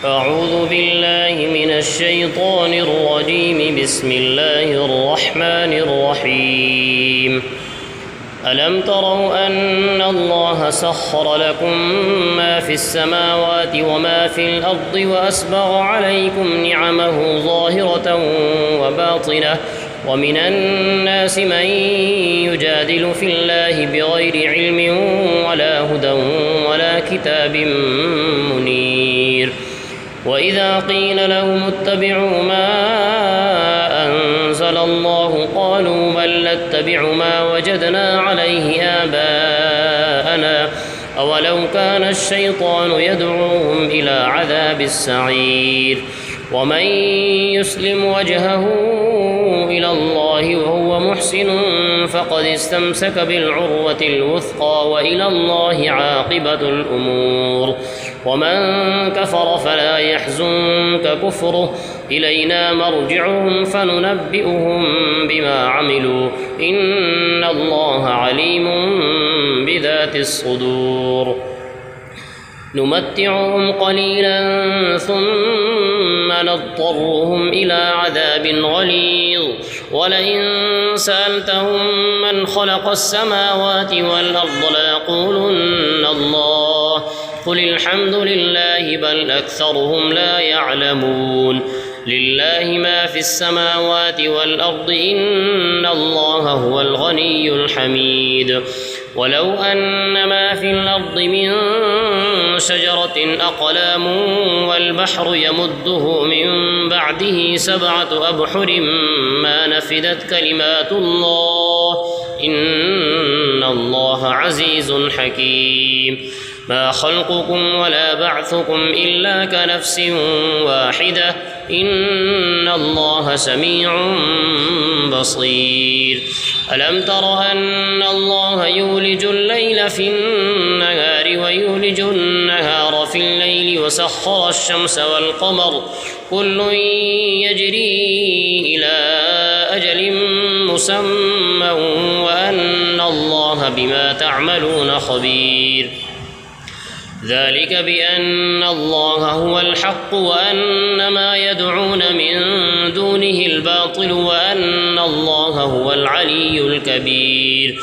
أعوذ بالله من الشيطان الرجيم. بسم الله الرحمن الرحيم. ألم تروا أن الله سخر لكم ما في السماوات وما في الأرض وأسبغ عليكم نعمه ظاهرة وباطنة ومن الناس من يجادل في الله بغير علم ولا هدى ولا كتاب منير. وإذا قيل لهم اتبعوا ما أنزل الله قالوا بل نتبع ما وجدنا عليه آباءنا أولو كان الشيطان يدعوهم إلى عذاب السعير. ومن يسلم وجهه إلى الله وهو محسن فقد استمسك بالعروة الوثقى وإلى الله عاقبة الأمور. ومن كفر فلا يحزنك كفره إلينا مرجعهم فننبئهم بما عملوا إن الله عليم بذات الصدور. نمتعهم قليلا ثم نضطرهم إلى عذاب غليظ. ولئن سألتهم من خلق السماوات والأرض ليقولن الله قل الحمد لله بل أكثرهم لا يعلمون. لله ما في السماوات والأرض إن الله هو الغني الحميد. ولو أن ما في الأرض من شجرة أقلام والبحر يمده من بعده 7 أبحر ما نفدت كلمات الله إن الله عزيز حكيم. ما خلقكم ولا بعثكم إلا كنفس واحدة إن الله سميع بصير. ألم تر أن الله يولج الليل في النهار ويولج النهار في الليل وسخر الشمس والقمر كل يجري إلى أجل مسمى وأن الله بما تعملون خبير. ذلك بأن الله هو الحق وأن ما يدعون من دونه الباطل وأن الله هو العلي الكبير.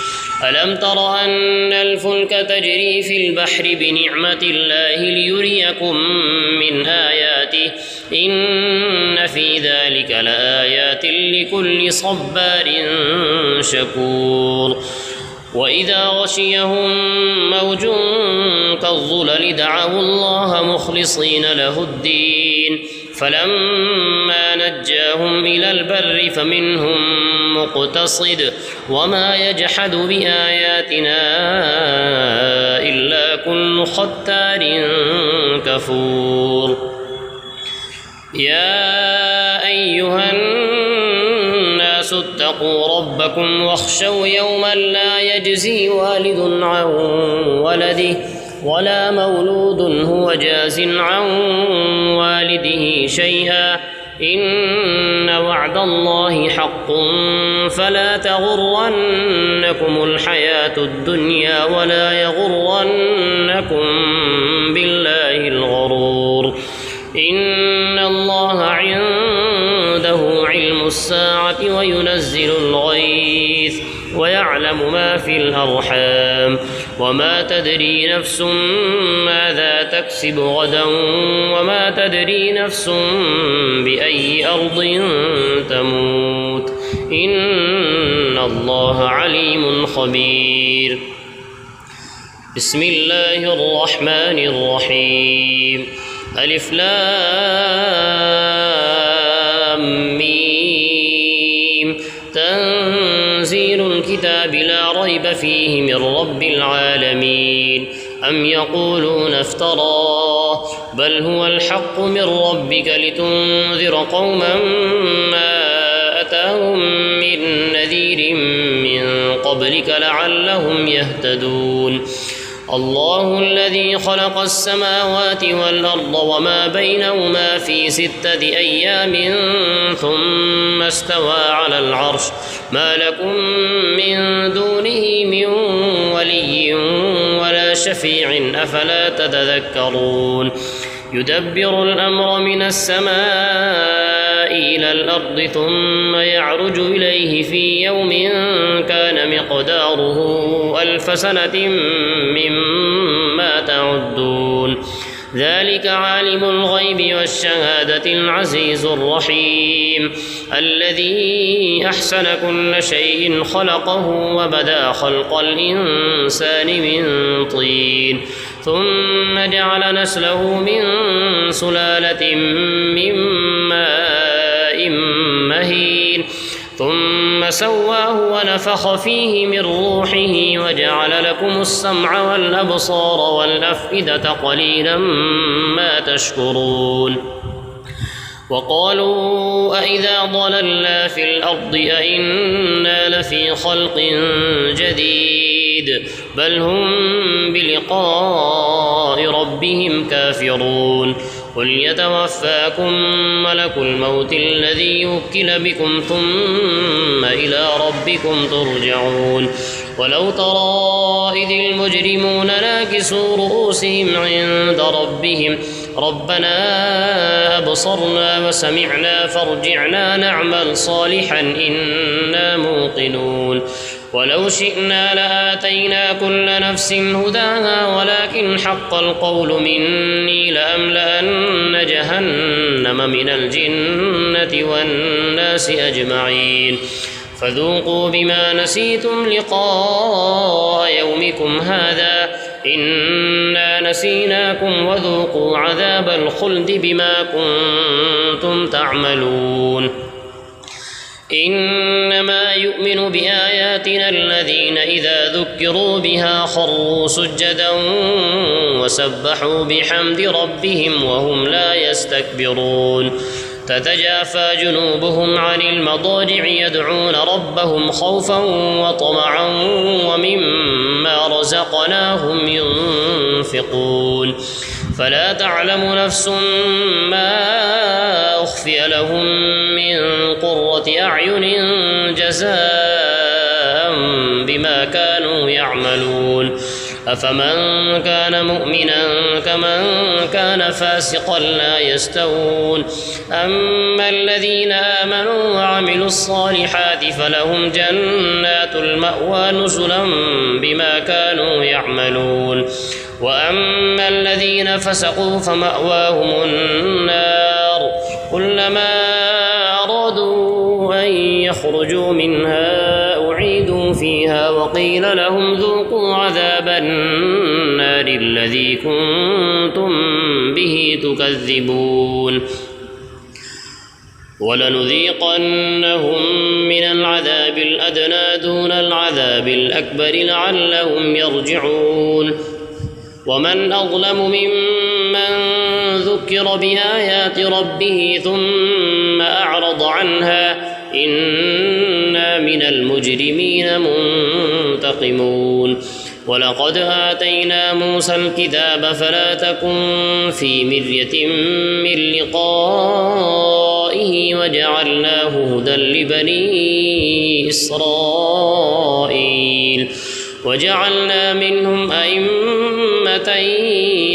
ألم تر أن الفلك تجري في البحر بنعمة الله ليريكم من آياته إن في ذلك لآيات لكل صبار شكور. وإذا غشيهم موج كالظلل دعوا الله مخلصين له الدين فلما نجاهم إلى البر فمنهم مقتصد وما يجحد بآياتنا إلا كل ختار كفور. يا أيها الناس اتقوا ربكم واخشوا يوما لا يجزي والد عن ولده ولا مولود هو جاز عن والده شيئا إن وعد الله حق فلا تغرنكم الحياة الدنيا ولا يغرنكم بالله الغرور. إن الله عنده علم الساعة وينزل الغيث ويعلم ما في الأرحام وما تدري نفس ماذا تكسب غدا وما تدري نفس بأي أرض تموت إن الله عليم خبير. بسم الله الرحمن الرحيم. ألف لام ميم تنزيل الكتاب لا ريب فيه من رب العالمين. أم يقولون افتراه بل هو الحق من ربك لتنذر قوما ما أتاهم من نذير من قبلك لعلهم يهتدون. الله الذي خلق السماوات والأرض وما بينهما في 6 أيام ثم استوى على العرش ما لكم من دونه من ولي ولا شفيع أفلا تتذكرون. يدبر الأمر من السماء إلى الأرض ثم يعرج إليه في يوم كان مقداره 1000 سنة مما تعدون ذلك عالم الغيب والشهادة العزيز الرحيم الذي أحسن كل شيء خلقه وبدأ خلق الإنسان من طين ثم جعل نسله من سلالة من ماء مهين ثم سواه ونفخ فيه من روحه وجعل لكم السمع والأبصار والأفئدة قليلا ما تشكرون وقالوا أإذا ضللنا في الأرض أإنا لفي خلق جديد بل هم بلقاء ربهم كافرون قل يتوفاكم ملك الموت الذي يوكل بكم ثم إلى ربكم ترجعون ولو ترى إذ المجرمون ناكسوا رؤوسهم عند ربهم ربنا أبصرنا وسمعنا فارجعنا نعمل صالحا إنا موقنون ولو شئنا لآتينا كل نفس هداها ولكن حق القول مني لأملأن جهنم من الجنة والناس أجمعين فذوقوا بما نسيتم لقاء يومكم هذا إنا نسيناكم وذوقوا عذاب الخلد بما كنتم تعملون إنما يؤمن بآياتنا الذين إذا ذكروا بها خروا سجدا وسبحوا بحمد ربهم وهم لا يستكبرون تتجافى جنوبهم عن المضاجع يدعون ربهم خوفا وطمعا ومما رزقناهم ينفقون فلا تعلم نفس ما أخفي لهم من قرة أعين جزاء بما كانوا يعملون أفمن كان مؤمنا كمن كان فاسقا لا يستوون أما الذين آمنوا وعملوا الصالحات فلهم جنات المأوى نزلا بما كانوا يعملون وأما الذين فسقوا فمأواهم النار كلما أرادوا أن يخرجوا منها أعيدوا فيها وقيل لهم ذوقوا عذاب النار الذي كنتم به تكذبون ولنذيقنهم من العذاب الأدنى دون العذاب الأكبر لعلهم يرجعون ومن أظلم ممن ذكر بآيات ربه ثم أعرض عنها إنا من المجرمين منتقمون ولقد آتينا موسى الكتاب فلا تكن في مرية من لقائه وجعلناه هدى لبني إسرائيل وجعلنا منهم أئمة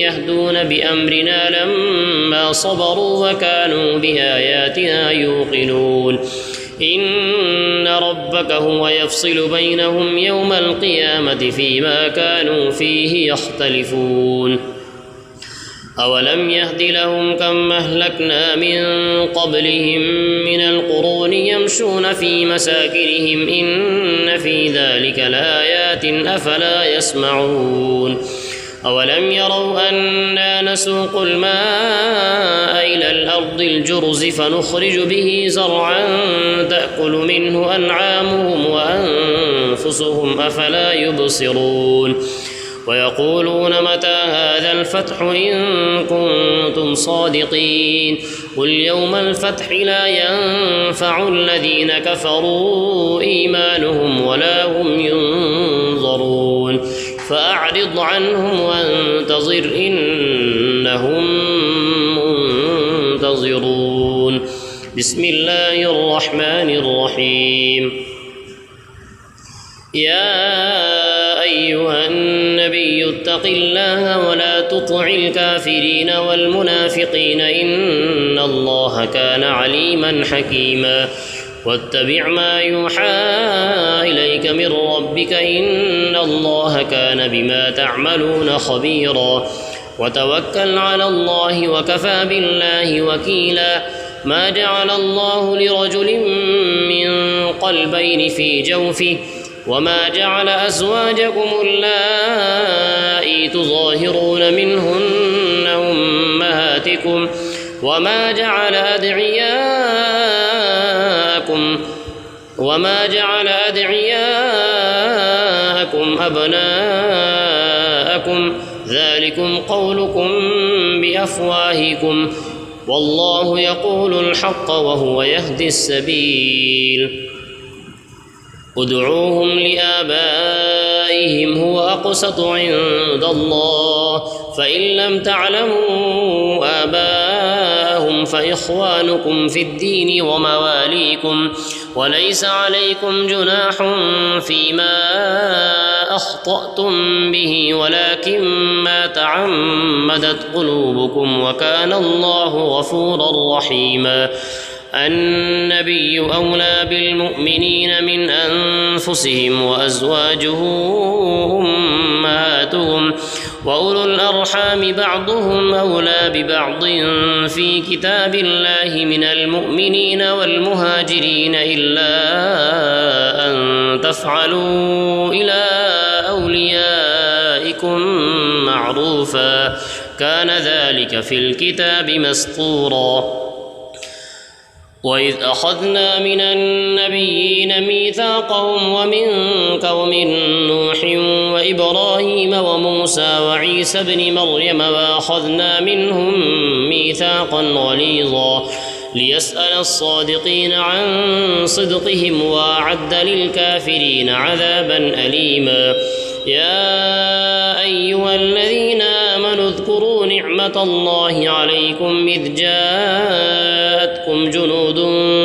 يهدون بأمرنا لما صبروا وكانوا بآياتنا يوقنون إن ربك هو يفصل بينهم يوم القيامة فيما كانوا فيه يختلفون أولم يهد لهم كم أهلكنا من قبلهم من القرون يمشون في مساكنهم إن في ذلك لآيات أفلا يسمعون أولم يروا أنا نسوق الماء إلى الأرض الجرز فنخرج به زرعا تأكل منه أنعامهم وأنفسهم أفلا يبصرون ويقولون متى هذا الفتح إن كنتم صادقين قل يوم الفتح لا ينفع الذين كفروا إيمانهم ولا هم ينظرون فأعرض عنهم وانتظر إنهم منتظرون بسم الله الرحمن الرحيم يا أيها الناس النبي اتق الله ولا تطع الكافرين والمنافقين إن الله كان عليما حكيما واتبع ما يوحى إليك من ربك إن الله كان بما تعملون خبيرا وتوكل على الله وكفى بالله وكيلا ما جعل الله لرجل من قلبين في جوفه وما جعل أزواجكم اللائي تظاهرون منهن أمهاتكم وما جعل أدعياءكم أبناءكم ذلكم قولكم بأفواهكم والله يقول الحق وهو يهدي السبيل ادعوهم لآبائهم هو أقسط عند الله فإن لم تعلموا آباءهم فإخوانكم في الدين ومواليكم وليس عليكم جناح فيما أخطأتم به ولكن ما تعمدت قلوبكم وكان الله غفورا رحيما النبي أولى بالمؤمنين من أنفسهم وأزواجه أمهاتهم وأولو الأرحام بعضهم أولى ببعض في كتاب الله من المؤمنين والمهاجرين إلا أن تفعلوا إلى أوليائكم معروفا كان ذلك في الكتاب مسطورا وإذ أخذنا من النبيين ميثاقهم ومنك ومن نوح وإبراهيم وموسى وعيسى ابن مريم وأخذنا منهم ميثاقا غليظا ليسأل الصادقين عن صدقهم وأعد للكافرين عذابا أليما يا أيها الذين آمنوا اذكروا نعمة الله عليكم إذ جاءتكم جنود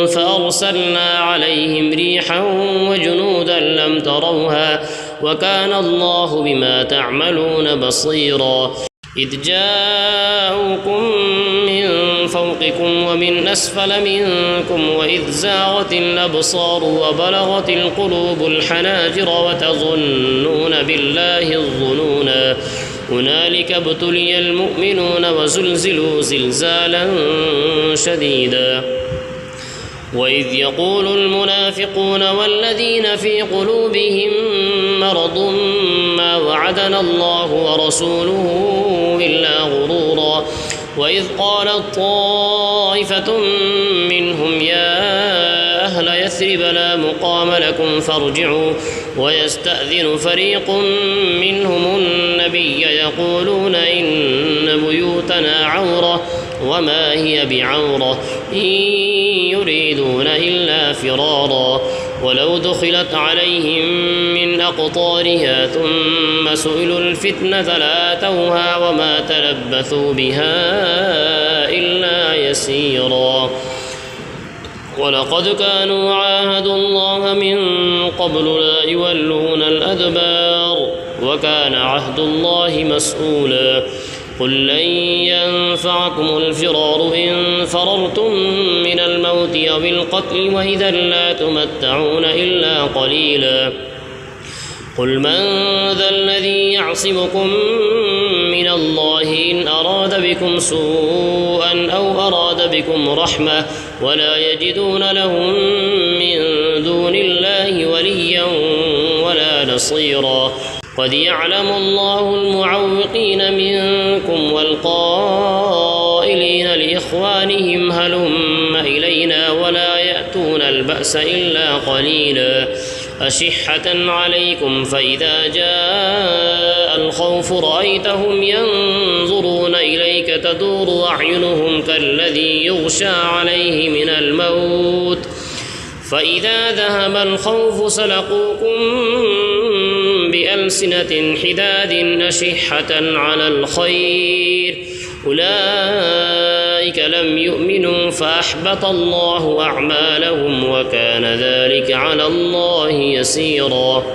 فأرسلنا عليهم ريحا وجنودا لم تروها وكان الله بما تعملون بصيرا إذ جاءوكم من فوقكم ومن أسفل منكم وإذ زاغت الأبصار وبلغت القلوب الحناجر وتظنون بالله الظنونا هنالك ابتلي المؤمنون وزلزلوا زلزالا شديدا وإذ يقول المنافقون والذين في قلوبهم مرض ما وعدنا الله ورسوله إلا غرورا وإذ قالت طائفة منهم يا أهل يثرب لا مقام لكم فارجعوا ويستأذن فريق منهم النبي يقولون إن بيوتنا عورة وما هي بعورة إن يريدون إلا فرارا ولو دخلت عليهم من أقطارها ثم سئلوا الفتنة لآتوها وما تلبثوا بها إلا يسيرا ولقد كانوا عاهدوا الله من قبل لا يولون الأدبار وكان عهد الله مسؤولا قل لن ينفعكم الفرار إن فررتم من الموت أو القتل وإذا لا تمتعون إلا قليلا قل من ذا الذي يعصمكم من الله إن أراد بكم سوءا أو أراد بكم رحمة ولا يجدون لهم من دون الله وليا ولا نصيرا قد يعلم الله المعوقين منكم والقائلين لإخوانهم هلم إلينا ولا يأتون البأس إلا قليلا أشحة عليكم فإذا جاء الخوف رأيتهم ينظرون إليك تدور أعينهم كالذي يغشى عليه من الموت فإذا ذهب الخوف سلقوكم بألسنة حداد أشحة على الخير أولئك لم يؤمنوا فأحبط الله أعمالهم وكان ذلك على الله يسيرا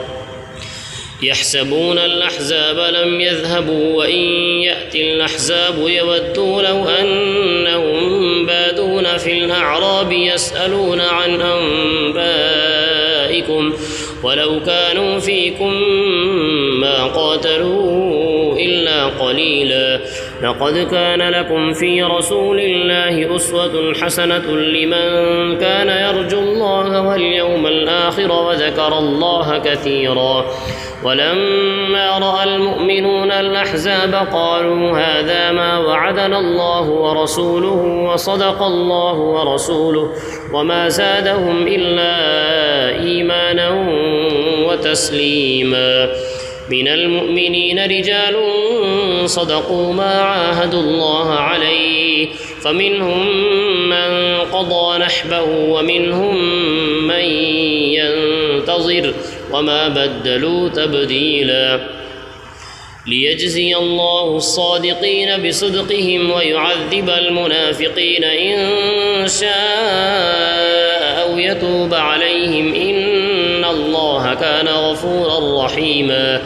يحسبون الأحزاب لم يذهبوا وإن يأتي الأحزاب يودوا لو أنهم بادون في الأعراب يسألون عن أنبائكم ولو كانوا فيكم ما قاتلوا إلا قليلا لقد كان لكم في رسول الله أسوة حسنة لمن كان يرجو الله واليوم الآخر وذكر الله كثيرا ولما رأى المؤمنون الأحزاب قالوا هذا ما وعدنا الله ورسوله وصدق الله ورسوله وما زادهم إلا إيمانا وتسليما من المؤمنين رجال صدقوا ما عاهدوا الله عليه فمنهم من قضى نحبه ومنهم من ينتظر وما بدلوا تبديلا ليجزي الله الصادقين بصدقهم ويعذب المنافقين إن شاء أو يتوب عليهم إن الله كان غفورا رحيما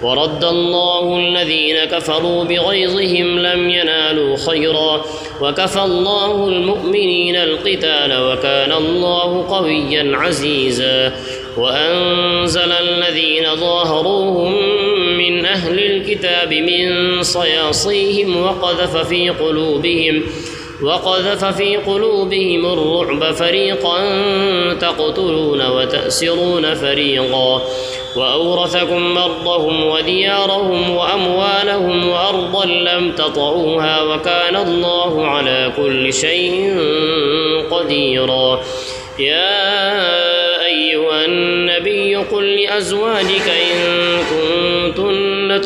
ورد الله الذين كفروا بغيظهم لم ينالوا خيرا وكفى الله المؤمنين القتال وكان الله قويا عزيزا وأنزل الذين ظاهروهم من أهل الكتاب من صياصيهم وقذف في قلوبهم الرعب فريقا تقتلون وتأسرون فريقا وأورثكم أرضهم وديارهم وأموالهم وأرضا لم تطئوها وكان الله على كل شيء قديرا يا أيها النبي قل لأزواجك إن كنتن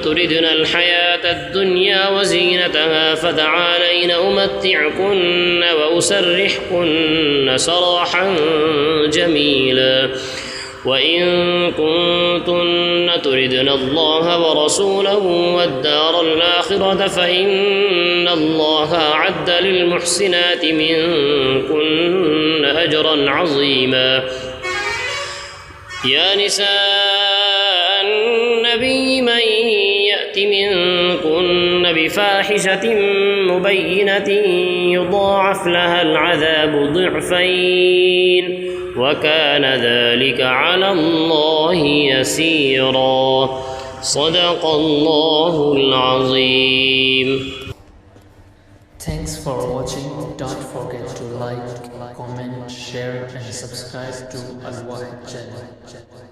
تردن الحياة الدنيا وزينتها فتعالين أمتعكن وأسرحكن سراحا جميلا وإن كنتن تردن الله ورسوله والدار الآخرة فإن الله أعد للمحسنات منكن أجرا عظيما يا نساء النبي من يأت منكن بفاحشة مبينة يضاعف لها العذاب ضعفين وكان ذلك على الله يسيرا صدق الله العظيم. Thanks for watching. Don't forget to like, comment, share and subscribe to Al Wahid channel.